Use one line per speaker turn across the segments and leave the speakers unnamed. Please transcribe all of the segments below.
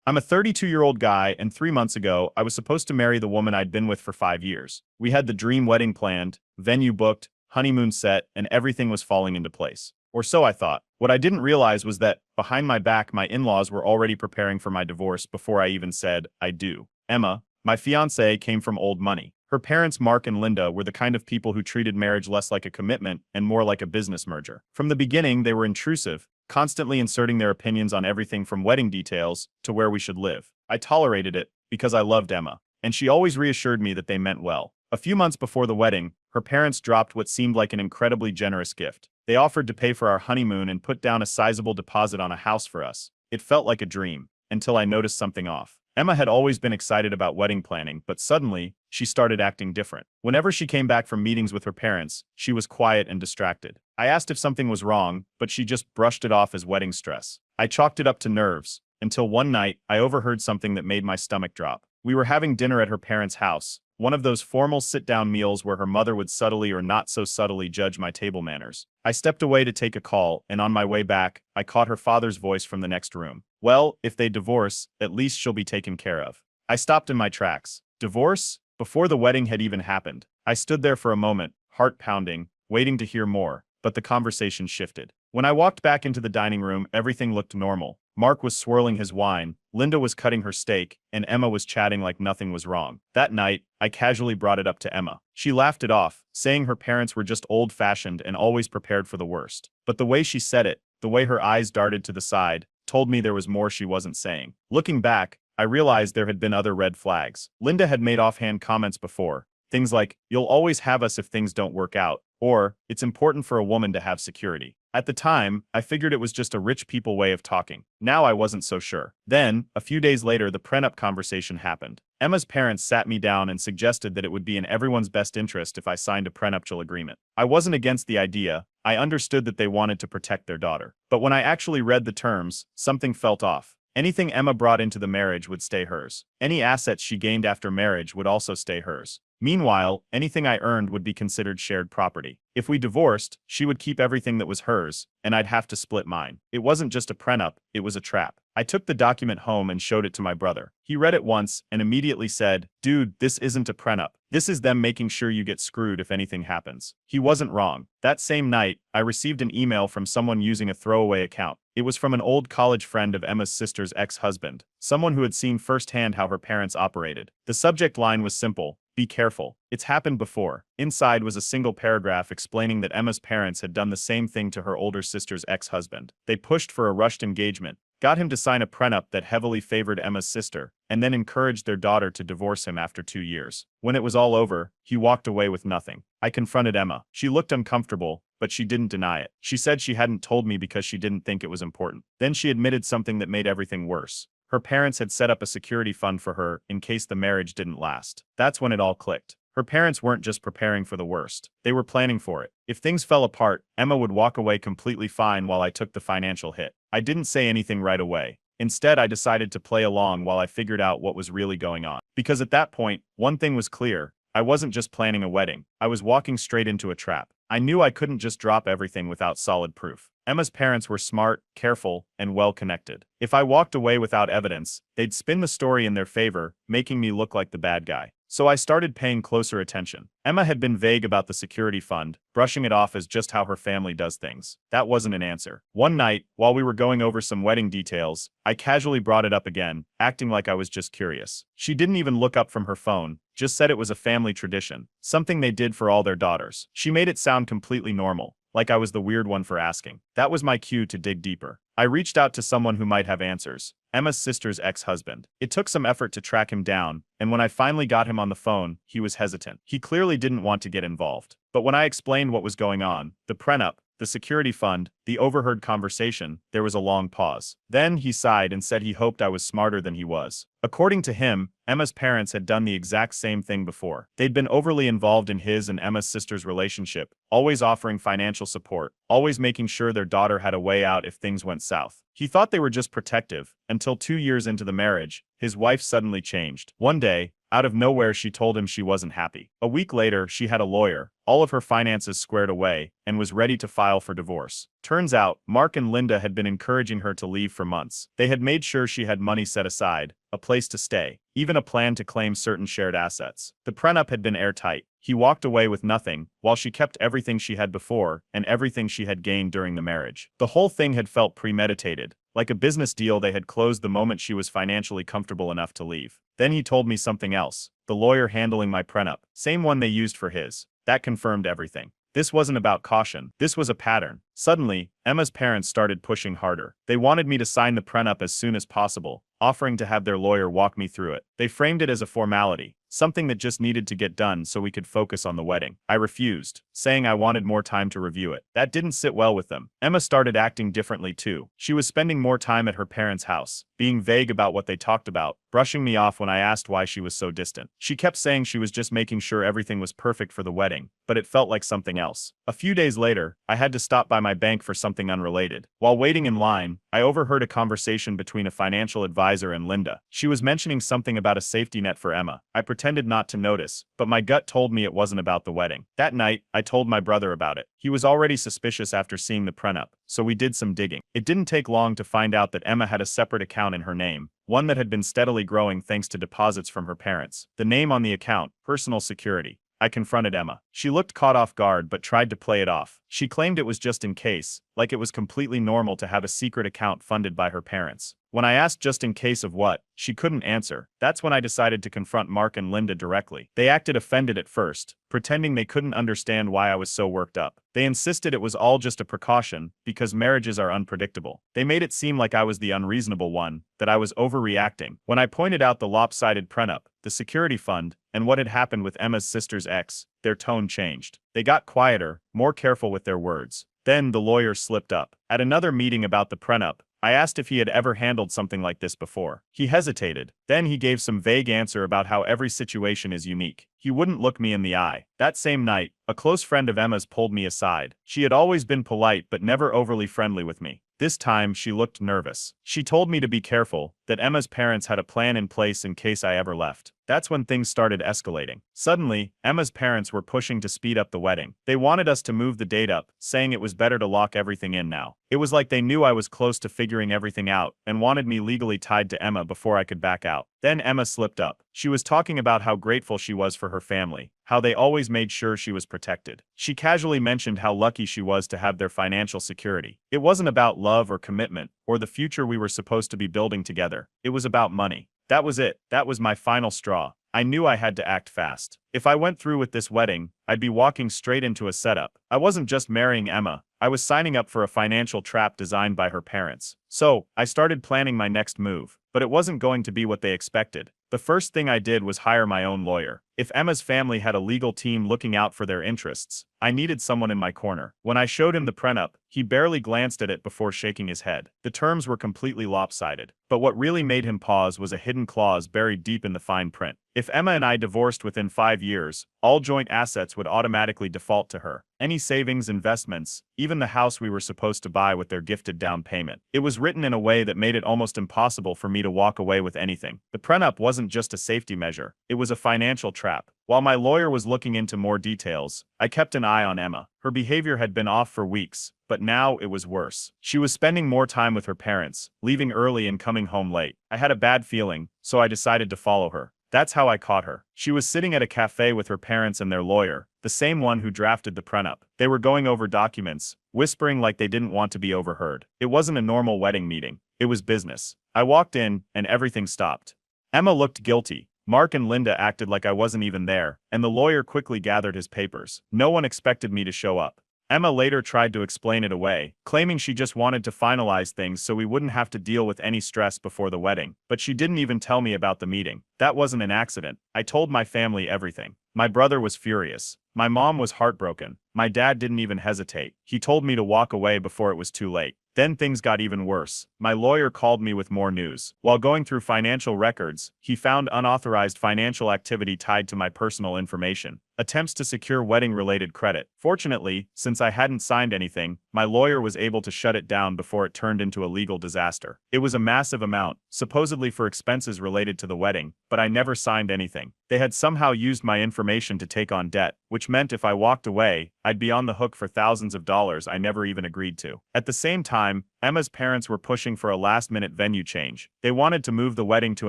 I'm a 32-year-old guy, and 3 months ago, I was supposed to marry the woman I'd been with for 5 years. We had the dream wedding planned, venue booked, honeymoon set, and everything was falling into place. Or so I thought. What I didn't realize was that, behind my back, my in-laws were already preparing for my divorce before I even said, I do. Emma, my fiancée, came from old money. Her parents, Mark and Linda, were the kind of people who treated marriage less like a commitment and more like a business merger. From the beginning, they were intrusive, constantly inserting their opinions on everything from wedding details to where we should live. I tolerated it because I loved Emma, and she always reassured me that they meant well. A few months before the wedding, her parents dropped what seemed like an incredibly generous gift. They offered to pay for our honeymoon and put down a sizable deposit on a house for us. It felt like a dream, until I noticed something off. Emma had always been excited about wedding planning, but suddenly, she started acting different. Whenever she came back from meetings with her parents, she was quiet and distracted. I asked if something was wrong, but she just brushed it off as wedding stress. I chalked it up to nerves, until one night, I overheard something that made my stomach drop. We were having dinner at her parents' house, one of those formal sit-down meals where her mother would subtly or not so subtly judge my table manners. I stepped away to take a call, and on my way back, I caught her father's voice from the next room. Well, if they divorce, at least she'll be taken care of. I stopped in my tracks. Divorce? Before the wedding had even happened. I stood there for a moment, heart pounding, waiting to hear more, but the conversation shifted. When I walked back into the dining room, everything looked normal. Mark was swirling his wine, Linda was cutting her steak, and Emma was chatting like nothing was wrong. That night, I casually brought it up to Emma. She laughed it off, saying her parents were just old-fashioned and always prepared for the worst. But the way she said it, the way her eyes darted to the side, told me there was more she wasn't saying. Looking back, I realized there had been other red flags. Linda had made offhand comments before, things like, "You'll always have us if things don't work out," or, "It's important for a woman to have security." At the time, I figured it was just a rich people way of talking. Now I wasn't so sure. Then, a few days later, the prenup conversation happened. Emma's parents sat me down and suggested that it would be in everyone's best interest if I signed a prenuptial agreement. I wasn't against the idea. I understood that they wanted to protect their daughter. But when I actually read the terms, something felt off. Anything Emma brought into the marriage would stay hers. Any assets she gained after marriage would also stay hers. Meanwhile, anything I earned would be considered shared property. If we divorced, she would keep everything that was hers, and I'd have to split mine. It wasn't just a prenup, it was a trap. I took the document home and showed it to my brother. He read it once and immediately said, "Dude, this isn't a prenup. This is them making sure you get screwed if anything happens." He wasn't wrong. That same night, I received an email from someone using a throwaway account. It was from an old college friend of Emma's sister's ex-husband, someone who had seen firsthand how her parents operated. The subject line was simple: "Be careful. It's happened before." Inside was a single paragraph explaining that Emma's parents had done the same thing to her older sister's ex-husband. They pushed for a rushed engagement, got him to sign a prenup that heavily favored Emma's sister, and then encouraged their daughter to divorce him after 2 years. When it was all over, he walked away with nothing. I confronted Emma. She looked uncomfortable, but she didn't deny it. She said she hadn't told me because she didn't think it was important. Then she admitted something that made everything worse. Her parents had set up a security fund for her in case the marriage didn't last. That's when it all clicked. Her parents weren't just preparing for the worst. They were planning for it. If things fell apart, Emma would walk away completely fine while I took the financial hit. I didn't say anything right away. Instead, I decided to play along while I figured out what was really going on. Because at that point, one thing was clear. I wasn't just planning a wedding. I was walking straight into a trap. I knew I couldn't just drop everything without solid proof. Emma's parents were smart, careful, and well-connected. If I walked away without evidence, they'd spin the story in their favor, making me look like the bad guy. So I started paying closer attention. Emma had been vague about the security fund, brushing it off as just how her family does things. That wasn't an answer. One night, while we were going over some wedding details, I casually brought it up again, acting like I was just curious. She didn't even look up from her phone, just said it was a family tradition, something they did for all their daughters. She made it sound completely normal, like I was the weird one for asking. That was my cue to dig deeper. I reached out to someone who might have answers. Emma's sister's ex-husband. It took some effort to track him down, and when I finally got him on the phone, he was hesitant. He clearly didn't want to get involved. But when I explained what was going on, the prenup, the security fund, the overheard conversation, there was a long pause. Then he sighed and said he hoped I was smarter than he was. According to him, Emma's parents had done the exact same thing before. They'd been overly involved in his and Emma's sister's relationship, always offering financial support, always making sure their daughter had a way out if things went south. He thought they were just protective, until 2 years into the marriage, his wife suddenly changed. One day, Out of nowhere, she told him she wasn't happy. A week later, she had a lawyer, all of her finances squared away, and was ready to file for divorce. Turns out, Mark and Linda had been encouraging her to leave for months. They had made sure she had money set aside, a place to stay, even a plan to claim certain shared assets. The prenup had been airtight. He walked away with nothing, while she kept everything she had before and everything she had gained during the marriage. The whole thing had felt premeditated, like a business deal they had closed the moment she was financially comfortable enough to leave. Then he told me something else. The lawyer handling my prenup, same one they used for his. That confirmed everything. This wasn't about caution. This was a pattern. Suddenly, Emma's parents started pushing harder. They wanted me to sign the prenup as soon as possible, offering to have their lawyer walk me through it. They framed it as a formality, something that just needed to get done so we could focus on the wedding. I refused, saying I wanted more time to review it. That didn't sit well with them. Emma started acting differently too. She was spending more time at her parents' house, being vague about what they talked about, brushing me off when I asked why she was so distant. She kept saying she was just making sure everything was perfect for the wedding, but it felt like something else. A few days later, I had to stop by my bank for something unrelated. While waiting in line, I overheard a conversation between a financial advisor and Linda. She was mentioning something about a safety net for Emma. I pretended not to notice, but my gut told me it wasn't about the wedding. That night, I told my brother about it. He was already suspicious after seeing the prenup, so we did some digging. It didn't take long to find out that Emma had a separate account in her name, one that had been steadily growing thanks to deposits from her parents. The name on the account, Personal Security. I confronted Emma. She looked caught off guard but tried to play it off. She claimed it was just in case, like it was completely normal to have a secret account funded by her parents. When I asked just in case of what, she couldn't answer. That's when I decided to confront Mark and Linda directly. They acted offended at first, pretending they couldn't understand why I was so worked up. They insisted it was all just a precaution, because marriages are unpredictable. They made it seem like I was the unreasonable one, that I was overreacting. When I pointed out the lopsided prenup, the security fund, and what had happened with Emma's sister's ex, their tone changed. They got quieter, more careful with their words. Then the lawyer slipped up. At another meeting about the prenup, I asked if he had ever handled something like this before. He hesitated. Then he gave some vague answer about how every situation is unique. He wouldn't look me in the eye. That same night, a close friend of Emma's pulled me aside. She had always been polite but never overly friendly with me. This time, she looked nervous. She told me to be careful, that Emma's parents had a plan in place in case I ever left. That's when things started escalating. Suddenly, Emma's parents were pushing to speed up the wedding. They wanted us to move the date up, saying it was better to lock everything in now. It was like they knew I was close to figuring everything out and wanted me legally tied to Emma before I could back out. Then Emma slipped up. She was talking about how grateful she was for her family, how they always made sure she was protected. She casually mentioned how lucky she was to have their financial security. It wasn't about love or commitment, or the future we were supposed to be building together. It was about money. That was it. That was my final straw. I knew I had to act fast. If I went through with this wedding, I'd be walking straight into a setup. I wasn't just marrying Emma. I was signing up for a financial trap designed by her parents. So, I started planning my next move, but it wasn't going to be what they expected. The first thing I did was hire my own lawyer. If Emma's family had a legal team looking out for their interests, I needed someone in my corner. When I showed him the prenup, he barely glanced at it before shaking his head. The terms were completely lopsided. But what really made him pause was a hidden clause buried deep in the fine print. If Emma and I divorced within 5 years, all joint assets would automatically default to her. Any savings, investments, even the house we were supposed to buy with their gifted down payment. It was written in a way that made it almost impossible for me to walk away with anything. The prenup wasn't just a safety measure, it was a financial trap. While my lawyer was looking into more details, I kept an eye on Emma. Her behavior had been off for weeks, but now it was worse. She was spending more time with her parents, leaving early and coming home late. I had a bad feeling, so I decided to follow her. That's how I caught her. She was sitting at a cafe with her parents and their lawyer, the same one who drafted the prenup. They were going over documents, whispering like they didn't want to be overheard. It wasn't a normal wedding meeting. It was business. I walked in, and everything stopped. Emma looked guilty. Mark and Linda acted like I wasn't even there, and the lawyer quickly gathered his papers. No one expected me to show up. Emma later tried to explain it away, claiming she just wanted to finalize things so we wouldn't have to deal with any stress before the wedding. But she didn't even tell me about the meeting. That wasn't an accident. I told my family everything. My brother was furious. My mom was heartbroken. My dad didn't even hesitate. He told me to walk away before it was too late. Then things got even worse. My lawyer called me with more news. While going through financial records, he found unauthorized financial activity tied to my personal information. Attempts to secure wedding-related credit. Fortunately, since I hadn't signed anything, my lawyer was able to shut it down before it turned into a legal disaster. It was a massive amount, supposedly for expenses related to the wedding, but I never signed anything. They had somehow used my information to take on debt, which meant if I walked away, I'd be on the hook for thousands of dollars I never even agreed to. At the same time, Emma's parents were pushing for a last-minute venue change. They wanted to move the wedding to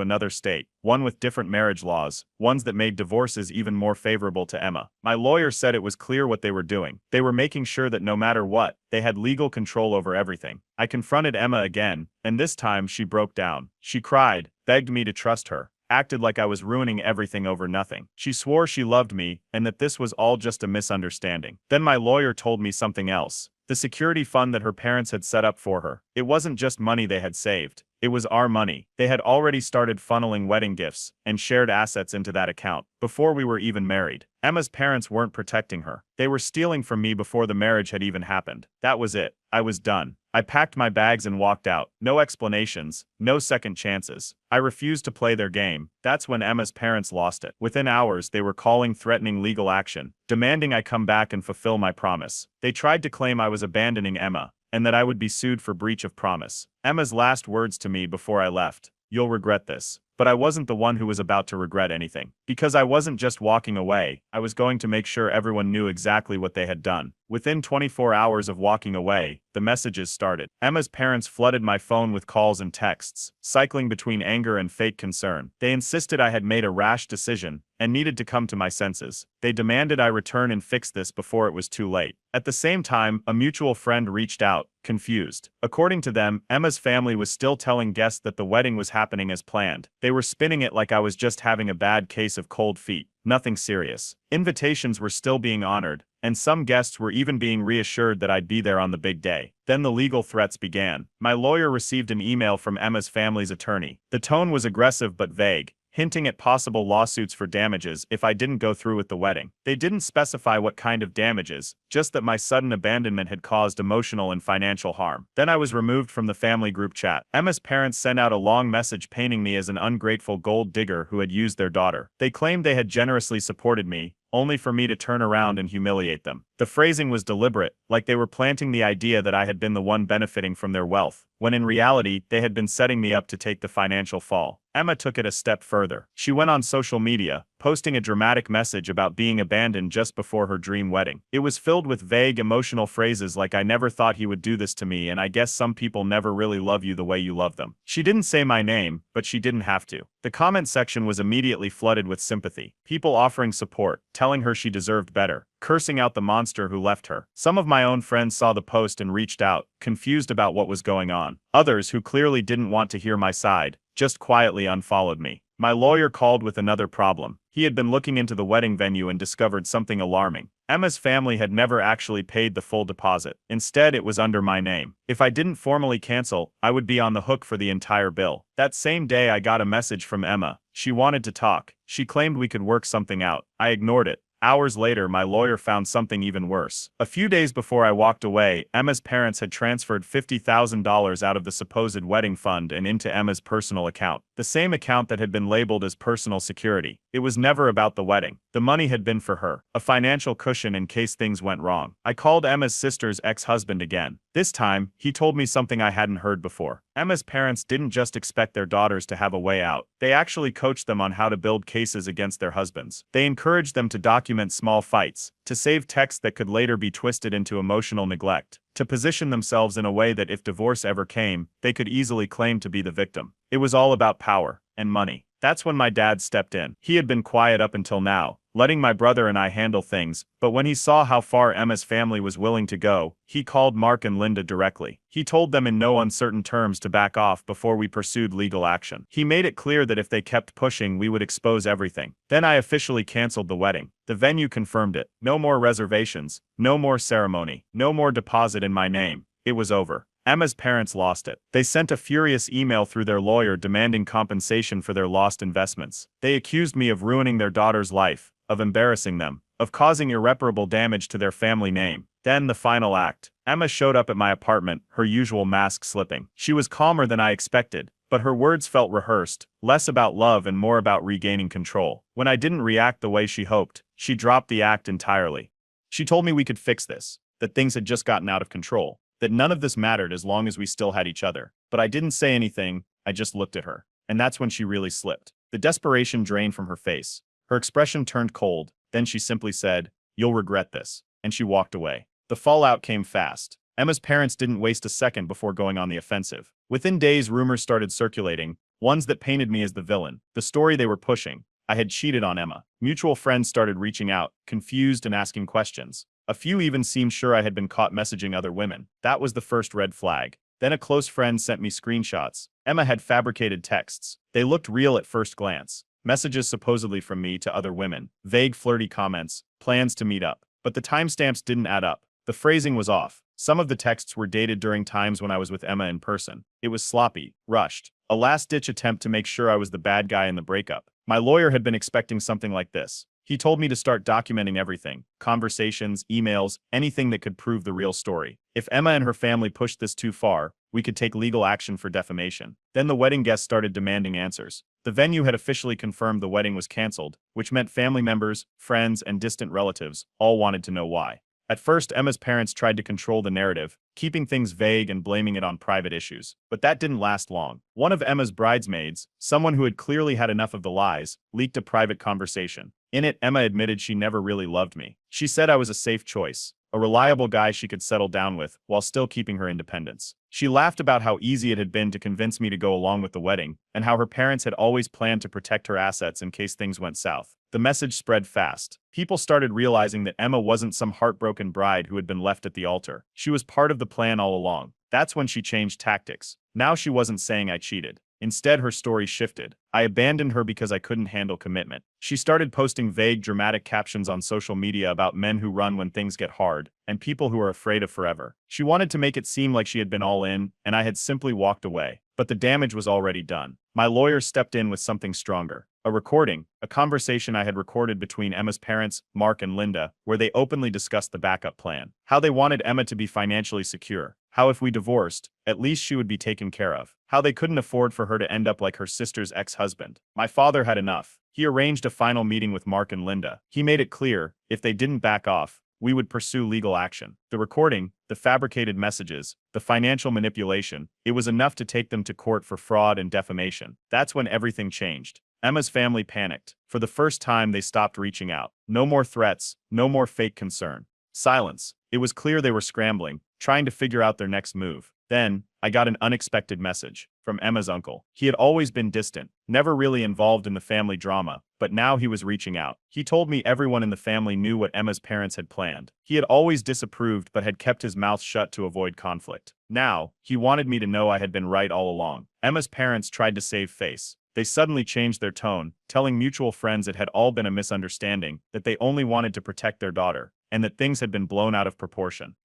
another state, one with different marriage laws, ones that made divorces even more favorable to Emma. My lawyer said it was clear what they were doing. They were making sure that no matter what, they had legal control over everything. I confronted Emma again, and this time she broke down. She cried, begged me to trust her, acted like I was ruining everything over nothing. She swore she loved me and that this was all just a misunderstanding. Then my lawyer told me something else. The security fund that her parents had set up for her. It wasn't just money they had saved. It was our money. They had already started funneling wedding gifts and shared assets into that account before we were even married. Emma's parents weren't protecting her. They were stealing from me before the marriage had even happened. That was it. I was done. I packed my bags and walked out. No explanations, no second chances. I refused to play their game. That's when Emma's parents lost it. Within hours, they were calling threatening legal action, demanding I come back and fulfill my promise. They tried to claim I was abandoning Emma, and that I would be sued for breach of promise. Emma's last words to me before I left: "You'll regret this." But I wasn't the one who was about to regret anything. Because I wasn't just walking away, I was going to make sure everyone knew exactly what they had done. Within 24 hours of walking away, the messages started. Emma's parents flooded my phone with calls and texts, cycling between anger and fake concern. They insisted I had made a rash decision and needed to come to my senses. They demanded I return and fix this before it was too late. At the same time, a mutual friend reached out, confused. According to them, Emma's family was still telling guests that the wedding was happening as planned. They were spinning it like I was just having a bad case of cold feet. Nothing serious. Invitations were still being honored, and some guests were even being reassured that I'd be there on the big day. Then the legal threats began. My lawyer received an email from Emma's family's attorney. The tone was aggressive but vague, hinting at possible lawsuits for damages if I didn't go through with the wedding. They didn't specify what kind of damages, just that my sudden abandonment had caused emotional and financial harm. Then I was removed from the family group chat. Emma's parents sent out a long message painting me as an ungrateful gold digger who had used their daughter. They claimed they had generously supported me, only for me to turn around and humiliate them. The phrasing was deliberate, like they were planting the idea that I had been the one benefiting from their wealth, when in reality, they had been setting me up to take the financial fall. Emma took it a step further. She went on social media, posting a dramatic message about being abandoned just before her dream wedding. It was filled with vague, emotional phrases like "I never thought he would do this to me, and I guess some people never really love you the way you love them." She didn't say my name, but she didn't have to. The comment section was immediately flooded with sympathy. People offering support, telling her she deserved better, cursing out the monster who left her. Some of my own friends saw the post and reached out, confused about what was going on. Others, who clearly didn't want to hear my side, just quietly unfollowed me. My lawyer called with another problem. He had been looking into the wedding venue and discovered something alarming. Emma's family had never actually paid the full deposit. Instead, it was under my name. If I didn't formally cancel, I would be on the hook for the entire bill. That same day, I got a message from Emma. She wanted to talk. She claimed we could work something out. I ignored it. Hours later, my lawyer found something even worse. A few days before I walked away, Emma's parents had transferred $50,000 out of the supposed wedding fund and into Emma's personal account. The same account that had been labeled as personal security. It was never about the wedding. The money had been for her, a financial cushion in case things went wrong. I called Emma's sister's ex-husband again. This time, he told me something I hadn't heard before. Emma's parents didn't just expect their daughters to have a way out. They actually coached them on how to build cases against their husbands. They encouraged them to document small fights, to save texts that could later be twisted into emotional neglect, to position themselves in a way that if divorce ever came, they could easily claim to be the victim. It was all about power and money. That's when my dad stepped in. He had been quiet up until now, letting my brother and I handle things, but when he saw how far Emma's family was willing to go, he called Mark and Linda directly. He told them in no uncertain terms to back off before we pursued legal action. He made it clear that if they kept pushing, we would expose everything. Then I officially canceled the wedding. The venue confirmed it. No more reservations, no more ceremony, no more deposit in my name. It was over. Emma's parents lost it. They sent a furious email through their lawyer demanding compensation for their lost investments. They accused me of ruining their daughter's life, of embarrassing them, of causing irreparable damage to their family name. Then the final act. Emma showed up at my apartment, her usual mask slipping. She was calmer than I expected, but her words felt rehearsed, less about love and more about regaining control. When I didn't react the way she hoped, she dropped the act entirely. She told me we could fix this, that things had just gotten out of control, that none of this mattered as long as we still had each other. But I didn't say anything, I just looked at her. And that's when she really slipped. The desperation drained from her face. Her expression turned cold, then she simply said, "You'll regret this," and she walked away. The fallout came fast. Emma's parents didn't waste a second before going on the offensive. Within days, rumors started circulating, ones that painted me as the villain, the story they were pushing. I had cheated on Emma. Mutual friends started reaching out, confused and asking questions. A few even seemed sure I had been caught messaging other women. That was the first red flag. Then a close friend sent me screenshots. Emma had fabricated texts. They looked real at first glance. Messages supposedly from me to other women. Vague flirty comments. Plans to meet up. But the timestamps didn't add up. The phrasing was off. Some of the texts were dated during times when I was with Emma in person. It was sloppy, rushed. A last-ditch attempt to make sure I was the bad guy in the breakup. My lawyer had been expecting something like this. He told me to start documenting everything. Conversations, emails, anything that could prove the real story. If Emma and her family pushed this too far, we could take legal action for defamation. Then the wedding guests started demanding answers. The venue had officially confirmed the wedding was canceled, which meant family members, friends, and distant relatives all wanted to know why. At first, Emma's parents tried to control the narrative, keeping things vague and blaming it on private issues. But that didn't last long. One of Emma's bridesmaids, someone who had clearly had enough of the lies, leaked a private conversation. In it, Emma admitted she never really loved me. She said I was a safe choice, a reliable guy she could settle down with, while still keeping her independence. She laughed about how easy it had been to convince me to go along with the wedding, and how her parents had always planned to protect her assets in case things went south. The message spread fast. People started realizing that Emma wasn't some heartbroken bride who had been left at the altar. She was part of the plan all along. That's when she changed tactics. Now she wasn't saying I cheated. Instead, her story shifted. I abandoned her because I couldn't handle commitment. She started posting vague, dramatic captions on social media about men who run when things get hard, and people who are afraid of forever. She wanted to make it seem like she had been all in, and I had simply walked away. But the damage was already done. My lawyer stepped in with something stronger. A recording, a conversation I had recorded between Emma's parents, Mark and Linda, where they openly discussed the backup plan. How they wanted Emma to be financially secure. How if we divorced, at least she would be taken care of. How they couldn't afford for her to end up like her sister's ex-husband. My father had enough. He arranged a final meeting with Mark and Linda. He made it clear, if they didn't back off, we would pursue legal action. The recording, the fabricated messages, the financial manipulation, it was enough to take them to court for fraud and defamation. That's when everything changed. Emma's family panicked. For the first time, they stopped reaching out. No more threats, no more fake concern. Silence. It was clear they were scrambling, trying to figure out their next move. Then, I got an unexpected message from Emma's uncle. He had always been distant, never really involved in the family drama, but now he was reaching out. He told me everyone in the family knew what Emma's parents had planned. He had always disapproved but had kept his mouth shut to avoid conflict. Now, he wanted me to know I had been right all along. Emma's parents tried to save face. They suddenly changed their tone, telling mutual friends it had all been a misunderstanding, that they only wanted to protect their daughter, and that things had been blown out of proportion.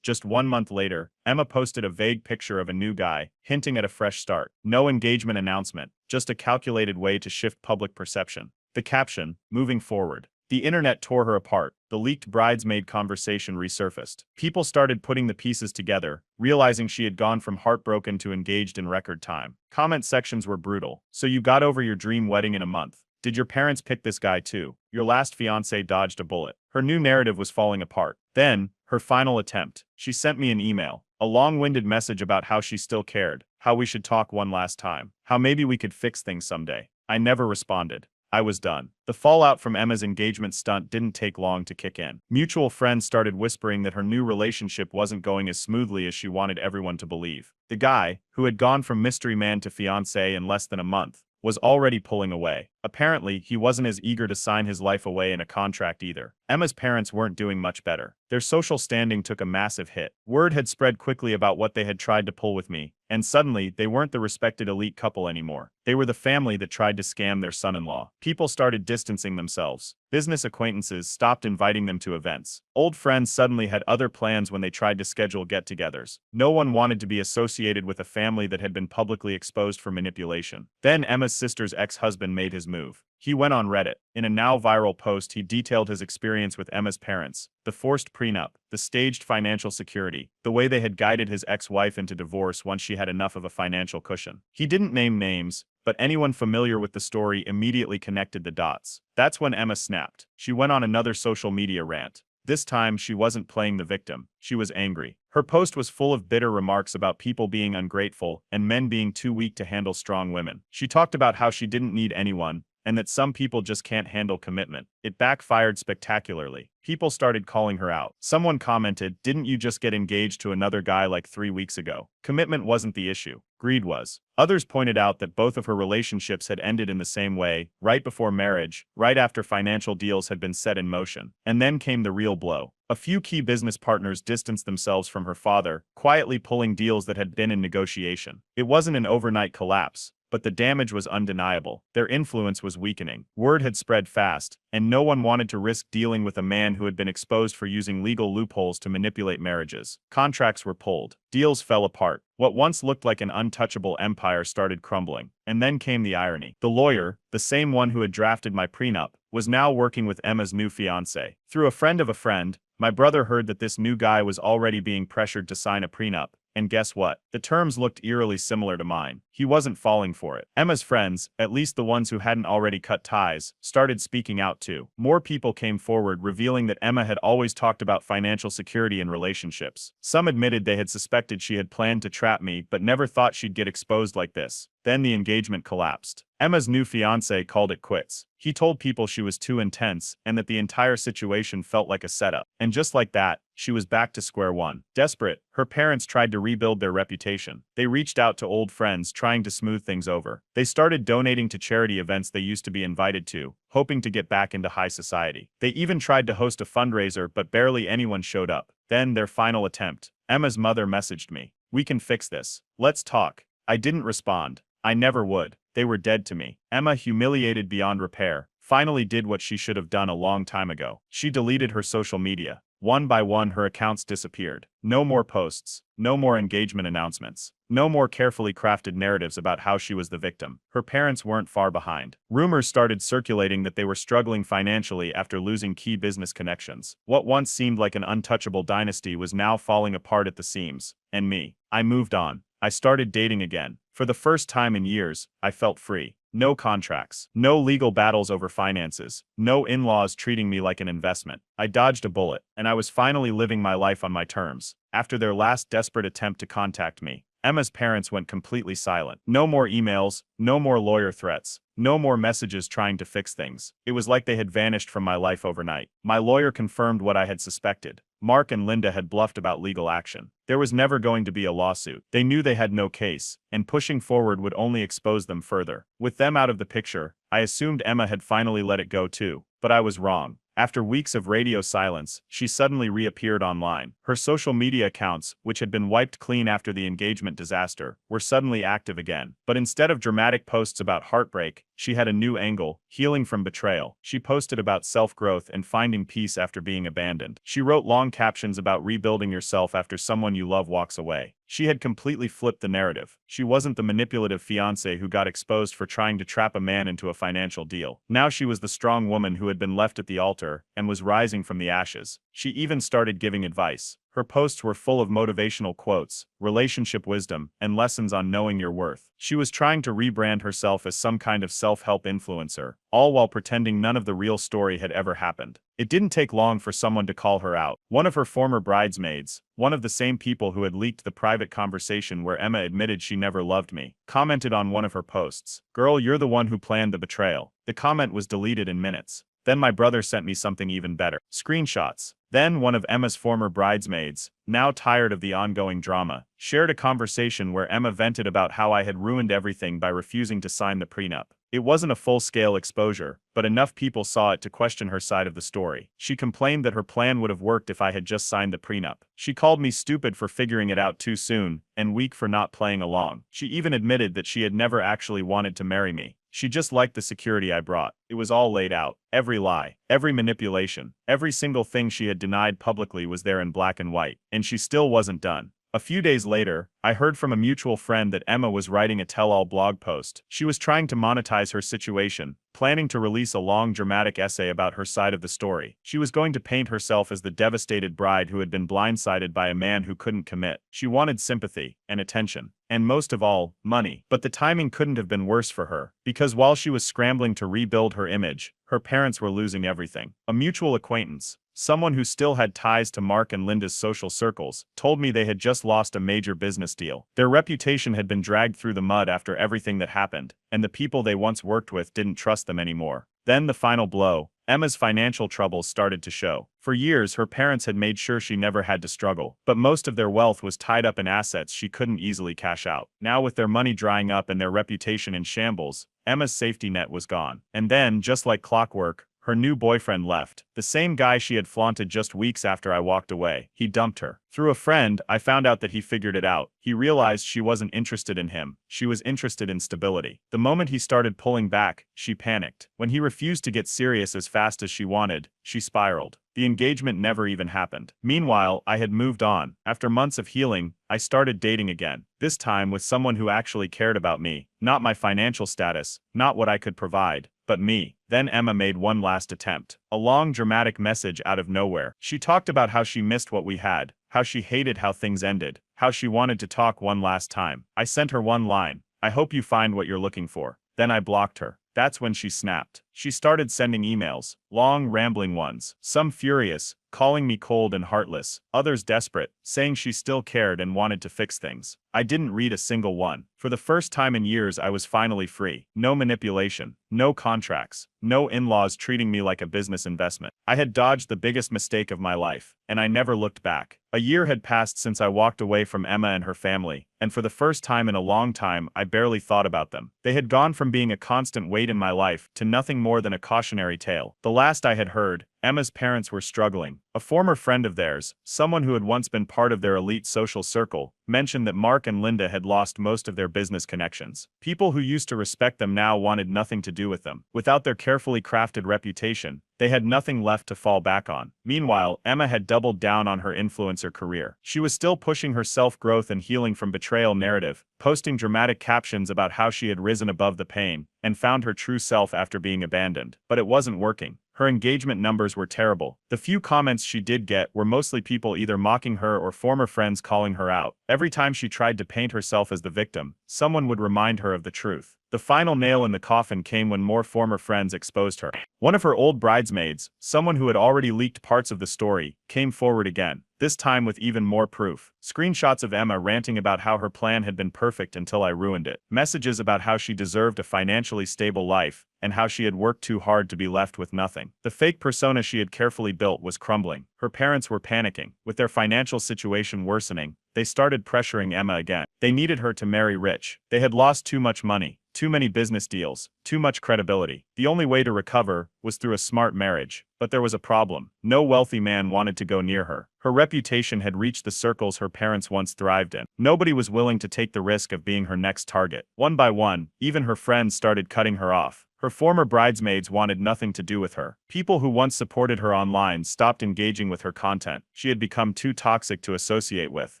Just 1 month later, Emma posted a vague picture of a new guy, hinting at a fresh start. No engagement announcement, just a calculated way to shift public perception. The caption, "Moving forward." The internet tore her apart. The leaked bridesmaid conversation resurfaced. People started putting the pieces together, realizing she had gone from heartbroken to engaged in record time. Comment sections were brutal. "So you got over your dream wedding in a month? Did your parents pick this guy too? Your last fiance dodged a bullet." Her new narrative was falling apart. Then, her final attempt. She sent me an email. A long-winded message about how she still cared, how we should talk one last time, how maybe we could fix things someday. I never responded. I was done. The fallout from Emma's engagement stunt didn't take long to kick in. Mutual friends started whispering that her new relationship wasn't going as smoothly as she wanted everyone to believe. The guy, who had gone from mystery man to fiancé in less than a month, was already pulling away. Apparently, he wasn't as eager to sign his life away in a contract either. Emma's parents weren't doing much better. Their social standing took a massive hit. Word had spread quickly about what they had tried to pull with me, and suddenly, they weren't the respected elite couple anymore. They were the family that tried to scam their son-in-law. People started distancing themselves. Business acquaintances stopped inviting them to events. Old friends suddenly had other plans when they tried to schedule get-togethers. No one wanted to be associated with a family that had been publicly exposed for manipulation. Then Emma's sister's ex-husband made his move. He went on Reddit. In a now viral post, he detailed his experience with Emma's parents, the forced prenup, the staged financial security, the way they had guided his ex-wife into divorce once she had enough of a financial cushion. He didn't name names, but anyone familiar with the story immediately connected the dots. That's when Emma snapped. She went on another social media rant. This time, she wasn't playing the victim. She was angry. Her post was full of bitter remarks about people being ungrateful and men being too weak to handle strong women. She talked about how she didn't need anyone, and that some people just can't handle commitment. It backfired spectacularly. People started calling her out. Someone commented, "Didn't you just get engaged to another guy like 3 weeks ago?" Commitment wasn't the issue. Greed was. Others pointed out that both of her relationships had ended in the same way, right before marriage, right after financial deals had been set in motion. And then came the real blow. A few key business partners distanced themselves from her father, quietly pulling deals that had been in negotiation. It wasn't an overnight collapse, but the damage was undeniable. Their influence was weakening. Word had spread fast, and no one wanted to risk dealing with a man who had been exposed for using legal loopholes to manipulate marriages. Contracts were pulled. Deals fell apart. What once looked like an untouchable empire started crumbling. And then came the irony. The lawyer, the same one who had drafted my prenup, was now working with Emma's new fiancé. Through a friend of a friend, my brother heard that this new guy was already being pressured to sign a prenup. And guess what? The terms looked eerily similar to mine. He wasn't falling for it. Emma's friends, at least the ones who hadn't already cut ties, started speaking out too. More people came forward revealing that Emma had always talked about financial security in relationships. Some admitted they had suspected she had planned to trap me but never thought she'd get exposed like this. Then the engagement collapsed. Emma's new fiancé called it quits. He told people she was too intense and that the entire situation felt like a setup. And just like that, she was back to square one. Desperate, her parents tried to rebuild their reputation. They reached out to old friends trying to smooth things over. They started donating to charity events they used to be invited to, hoping to get back into high society. They even tried to host a fundraiser, but barely anyone showed up. Then their final attempt. Emma's mother messaged me. "We can fix this. Let's talk." I didn't respond. I never would. They were dead to me. Emma, humiliated beyond repair, finally did what she should have done a long time ago. She deleted her social media. One by one, her accounts disappeared. No more posts. No more engagement announcements. No more carefully crafted narratives about how she was the victim. Her parents weren't far behind. Rumors started circulating that they were struggling financially after losing key business connections. What once seemed like an untouchable dynasty was now falling apart at the seams. And me. I moved on. I started dating again. For the first time in years, I felt free. No contracts. No legal battles over finances. No in-laws treating me like an investment. I dodged a bullet, and I was finally living my life on my terms. After their last desperate attempt to contact me, Emma's parents went completely silent. No more emails, no more lawyer threats, no more messages trying to fix things. It was like they had vanished from my life overnight. My lawyer confirmed what I had suspected. Mark and Linda had bluffed about legal action. There was never going to be a lawsuit. They knew they had no case, and pushing forward would only expose them further. With them out of the picture, I assumed Emma had finally let it go too. But I was wrong. After weeks of radio silence, she suddenly reappeared online. Her social media accounts, which had been wiped clean after the engagement disaster, were suddenly active again. But instead of dramatic posts about heartbreak, she had a new angle: healing from betrayal. She posted about self-growth and finding peace after being abandoned. She wrote long captions about rebuilding yourself after someone you love walks away. She had completely flipped the narrative. She wasn't the manipulative fiancé who got exposed for trying to trap a man into a financial deal. Now she was the strong woman who had been left at the altar and was rising from the ashes. She even started giving advice. Her posts were full of motivational quotes, relationship wisdom, and lessons on knowing your worth. She was trying to rebrand herself as some kind of self-help influencer, all while pretending none of the real story had ever happened. It didn't take long for someone to call her out. One of her former bridesmaids, one of the same people who had leaked the private conversation where Emma admitted she never loved me, commented on one of her posts. "Girl, you're the one who planned the betrayal." The comment was deleted in minutes. Then my brother sent me something even better. Screenshots. Then one of Emma's former bridesmaids, now tired of the ongoing drama, shared a conversation where Emma vented about how I had ruined everything by refusing to sign the prenup. It wasn't a full-scale exposure, but enough people saw it to question her side of the story. She complained that her plan would have worked if I had just signed the prenup. She called me stupid for figuring it out too soon, and weak for not playing along. She even admitted that she had never actually wanted to marry me. She just liked the security I brought. It was all laid out. Every lie, every manipulation, every single thing she had denied publicly was there in black and white. And she still wasn't done. A few days later, I heard from a mutual friend that Emma was writing a tell-all blog post. She was trying to monetize her situation, planning to release a long dramatic essay about her side of the story. She was going to paint herself as the devastated bride who had been blindsided by a man who couldn't commit. She wanted sympathy and attention, and most of all, money. But the timing couldn't have been worse for her, because while she was scrambling to rebuild her image, her parents were losing everything. A mutual acquaintance, someone who still had ties to Mark and Linda's social circles, told me they had just lost a major business deal. Their reputation had been dragged through the mud after everything that happened, and the people they once worked with didn't trust them anymore. Then the final blow. Emma's financial troubles started to show. For years, her parents had made sure she never had to struggle, but most of their wealth was tied up in assets she couldn't easily cash out. Now, with their money drying up and their reputation in shambles, Emma's safety net was gone. And then, just like clockwork, her new boyfriend left. The same guy she had flaunted just weeks after I walked away. He dumped her. Through a friend, I found out that he figured it out. He realized she wasn't interested in him. She was interested in stability. The moment he started pulling back, she panicked. When he refused to get serious as fast as she wanted, she spiraled. The engagement never even happened. Meanwhile, I had moved on. After months of healing, I started dating again. This time with someone who actually cared about me. Not my financial status, not what I could provide, but me. Then Emma made one last attempt. A long dramatic message out of nowhere. She talked about how she missed what we had, how she hated how things ended, how she wanted to talk one last time. I sent her one line: "I hope you find what you're looking for." Then I blocked her. That's when she snapped. She started sending emails, long, rambling ones, some furious, calling me cold and heartless, others desperate, saying she still cared and wanted to fix things. I didn't read a single one. For the first time in years, I was finally free. No manipulation, no contracts, no in-laws treating me like a business investment. I had dodged the biggest mistake of my life, and I never looked back. A year had passed since I walked away from Emma and her family, and for the first time in a long time, I barely thought about them. They had gone from being a constant weight in my life to nothing more than a cautionary tale. The last I had heard, Emma's parents were struggling. A former friend of theirs, someone who had once been part of their elite social circle, mentioned that Mark and Linda had lost most of their business connections. People who used to respect them now wanted nothing to do with them. Without their carefully crafted reputation, they had nothing left to fall back on. Meanwhile, Emma had doubled down on her influencer career. She was still pushing her self-growth and healing from betrayal narrative, posting dramatic captions about how she had risen above the pain and found her true self after being abandoned. But it wasn't working. Her engagement numbers were terrible. The few comments she did get were mostly people either mocking her or former friends calling her out. Every time she tried to paint herself as the victim, someone would remind her of the truth. The final nail in the coffin came when more former friends exposed her. One of her old bridesmaids, someone who had already leaked parts of the story, came forward again, this time with even more proof. Screenshots of Emma ranting about how her plan had been perfect until I ruined it. Messages about how she deserved a financially stable life, and how she had worked too hard to be left with nothing. The fake persona she had carefully built was crumbling. Her parents were panicking. With their financial situation worsening, they started pressuring Emma again. They needed her to marry rich. They had lost too much money, too many business deals, too much credibility. The only way to recover was through a smart marriage. But there was a problem. No wealthy man wanted to go near her. Her reputation had reached the circles her parents once thrived in. Nobody was willing to take the risk of being her next target. One by one, even her friends started cutting her off. Her former bridesmaids wanted nothing to do with her. People who once supported her online stopped engaging with her content. She had become too toxic to associate with.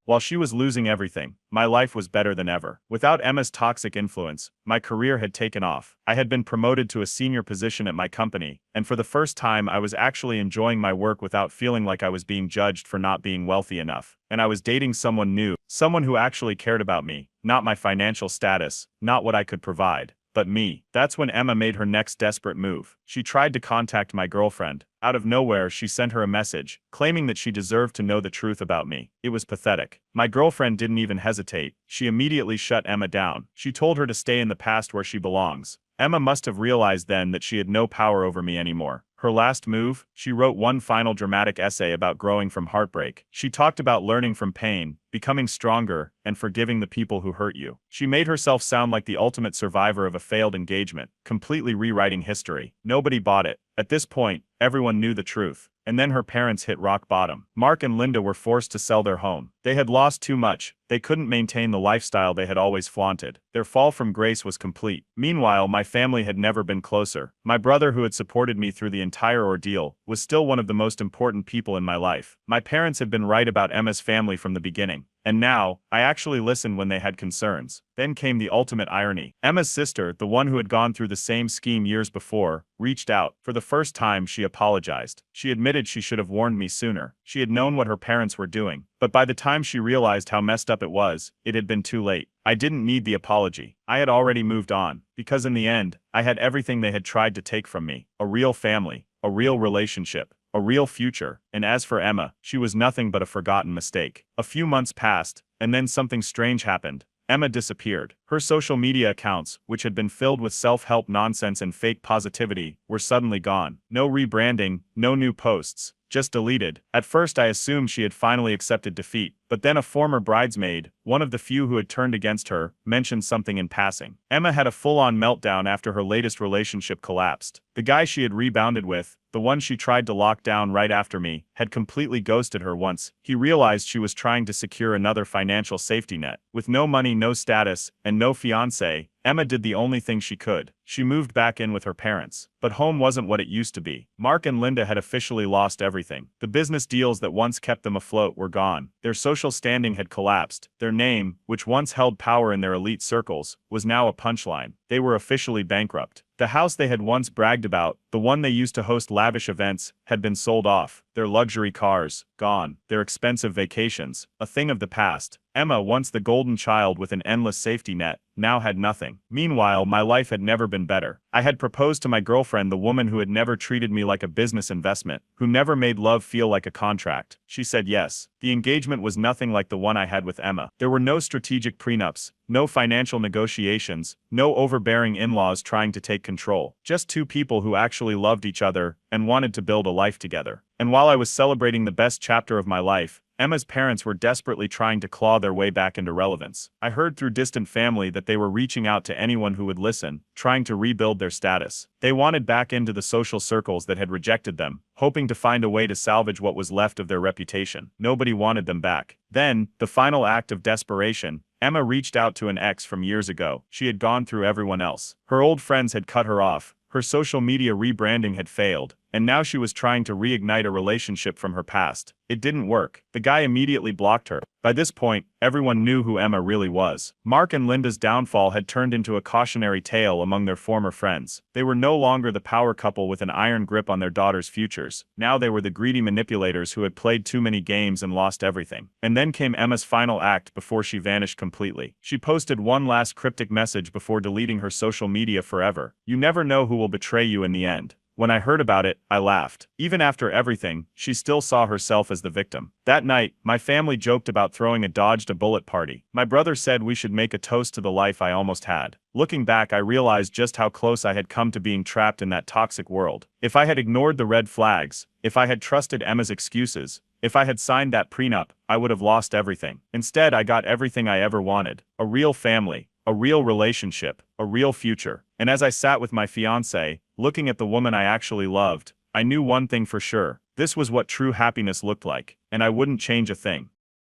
While she was losing everything, my life was better than ever. Without Emma's toxic influence, my career had taken off. I had been promoted to a senior position at my company, and for the first time I was actually enjoying my work without feeling like I was being judged for not being wealthy enough. And I was dating someone new, someone who actually cared about me, not my financial status, not what I could provide, but me. That's when Emma made her next desperate move. She tried to contact my girlfriend. Out of nowhere, she sent her a message, claiming that she deserved to know the truth about me. It was pathetic. My girlfriend didn't even hesitate. She immediately shut Emma down. She told her to stay in the past where she belongs. Emma must have realized then that she had no power over me anymore. Her last move? She wrote one final dramatic essay about growing from heartbreak. She talked about learning from pain, becoming stronger, and forgiving the people who hurt you. She made herself sound like the ultimate survivor of a failed engagement, completely rewriting history. Nobody bought it. At this point, everyone knew the truth. And then her parents hit rock bottom. Mark and Linda were forced to sell their home. They had lost too much. They couldn't maintain the lifestyle they had always flaunted. Their fall from grace was complete. Meanwhile, my family had never been closer. My brother, who had supported me through the entire ordeal, was still one of the most important people in my life. My parents had been right about Emma's family from the beginning. everything. And now, I actually listened when they had concerns. Then came the ultimate irony. Emma's sister, the one who had gone through the same scheme years before, reached out. For the first time, she apologized. She admitted she should have warned me sooner. She had known what her parents were doing. But by the time she realized how messed up it was, it had been too late. I didn't need the apology. I had already moved on. Because in the end, I had everything they had tried to take from me. A real family. A real relationship. A real future. And as for Emma, she was nothing but a forgotten mistake. A few months passed, and then something strange happened. Emma disappeared. Her social media accounts, which had been filled with self-help nonsense and fake positivity, were suddenly gone. No rebranding, no new posts, just deleted. At first I assumed she had finally accepted defeat, but then a former bridesmaid, one of the few who had turned against her, mentioned something in passing. Emma had a full-on meltdown after her latest relationship collapsed. The guy she had rebounded with, the one she tried to lock down right after me, had completely ghosted her once he realized she was trying to secure another financial safety net. With no money, no status, and no fiancé, Emma did the only thing she could. She moved back in with her parents. But home wasn't what it used to be. Mark and Linda had officially lost everything. The business deals that once kept them afloat were gone. Their social standing had collapsed. Their name, which once held power in their elite circles, was now a punchline. They were officially bankrupt. The house they had once bragged about, the one they used to host lavish events, had been sold off. Their luxury cars, gone. Their expensive vacations, a thing of the past. Emma, once the golden child with an endless safety net, now had nothing. Meanwhile, my life had never been better. I had proposed to my girlfriend, the woman who had never treated me like a business investment, who never made love feel like a contract. She said yes. The engagement was nothing like the one I had with Emma. There were no strategic prenups, no financial negotiations, no overbearing in-laws trying to take control. Just two people who actually loved each other and wanted to build a life together. And while I was celebrating the best chapter of my life, Emma's parents were desperately trying to claw their way back into relevance. I heard through distant family that they were reaching out to anyone who would listen, trying to rebuild their status. They wanted back into the social circles that had rejected them, hoping to find a way to salvage what was left of their reputation. Nobody wanted them back. Then, the final act of desperation, Emma reached out to an ex from years ago. She had gone through everyone else. Her old friends had cut her off. Her social media rebranding had failed, and now she was trying to reignite a relationship from her past. It didn't work. The guy immediately blocked her. By this point, everyone knew who Emma really was. Mark and Linda's downfall had turned into a cautionary tale among their former friends. They were no longer the power couple with an iron grip on their daughters' futures. Now they were the greedy manipulators who had played too many games and lost everything. And then came Emma's final act before she vanished completely. She posted one last cryptic message before deleting her social media forever. You never know who will betray you in the end. When I heard about it, I laughed. Even after everything, she still saw herself as the victim. That night, my family joked about throwing a dodged a bullet party. My brother said we should make a toast to the life I almost had. Looking back, I realized just how close I had come to being trapped in that toxic world. If I had ignored the red flags, if I had trusted Emma's excuses, if I had signed that prenup, I would have lost everything. Instead, I got everything I ever wanted. A real family. A real relationship, a real future. And as I sat with my fiancé, looking at the woman I actually loved, I knew one thing for sure. This was what true happiness looked like, and I wouldn't change a thing.